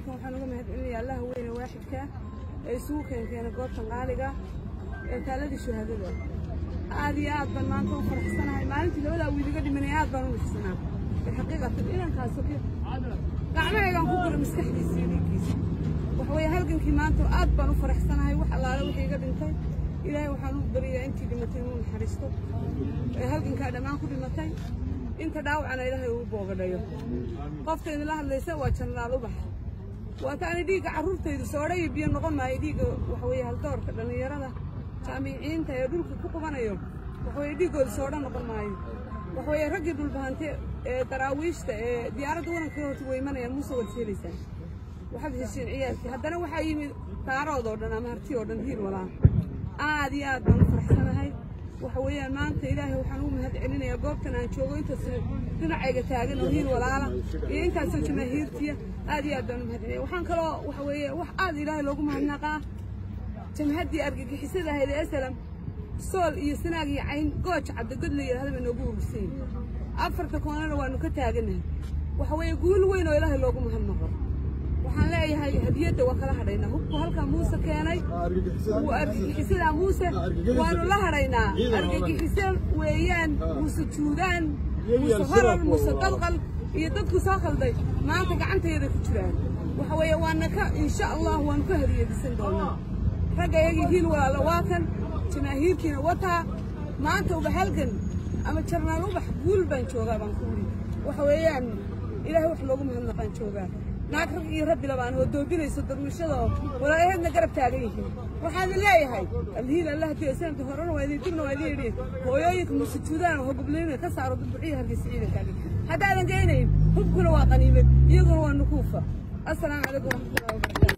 halkan waxaan uga mahadcelinayaa allaha weyn ee waaxidka ee isugu keenkeena goobtan qaaliga ee taaladii shuhaadada aad iyo aad baan maanta u faraxsanahay maalintii labadaa wiiliga dhimanay aad baan u nafsanaa xaqiiqatan inankaas gacmahaygaan ku gura maskaxdiisa iyo dhiiggiisa waxa weeye halgankii maanta aad baan u faraxsanahay wax allaale wixii iga dhintay ilaahay waxaan u bariyaa intii dhimatay inuu naxariisto ee halgankaa dhammaan ku dhimatay inta dhaawacana ilaahay uu boogadhayo qofta idinla hadlaysa waa janaraal ubax waataani dhiigga carruurtaydu soodha iyo biyo noqon maayo dhiigga waxa weeye haldoorka dhallinyarada jaamiciyiinta ee dhulka ku qubanayo waxa weeye dhiiggooda soodha noqon maayo waxa weeye raggii dhulbahante ee daraawiishta ee diyaaradda waranka horta weymanayaan muuse wad helaysaa waxaad hesheen ciyaalkii haddana waxaa yimid daarood oo dhan ama harti oo dhan hiil walaa aad iyo aad baan u faraxsanahay waxa weeyaan maanta ilaahay waxaan ugu mahadcelinayaa goobtan aan joogo intaas dhinacayga taagan oo hiil walaala iyo intaasoo jamaahiirtiya aad iyo aad baan u mahadcelinaya waxaan kaloo waxa weeye wax aad ilaahay loogu mahadnaqaa jamhaddii argagixisada ahayd ee SLM sool iyo sanaag iyo cayn gooj cadda god la yidhaahda bay noogu urursayn afarta koonana waanu ka taaganahay waxa weeye guul weyn oo ilaahay loogu mahadnaqo waxaan leeyahay hadiyadda waa kala hadhaynaa hubku halkaa muuse keenay argagixisadaa muuse waanu la hadhaynaa argagixiso weeyaan muuse juudaan muuse horar muuse dadqal iyo dadku soo khalday maanta gacantayada ku jiraan waxa weeye waana ka insha allah waanu ka hadiyadisan doonaa ragga iyagii hiil walaala waa kan jamaahiirkiina wataa maanta uba halgan ama jarnaal ubax guul baan joogaa baan ku wuri waxa weeyaan ilaahay wax loogu mahadnaqaan joogaa naag rag iyo rabbi labaan oo doobinayso darwishada walaayaheedna garab taagan yihiin waxaan leeyahay alhiil allah diyo sanadka horena waa idin dibna waa idin yidhi hooyooyinka musujuudaan oo gobleyna ka saaro dubuciya hargeysa ciidankaaga haddaadan geynayn hubkuna waa qaniimad iyaguna waa nukuufa assalaamu calaykum waraxmatullahi wabarakatu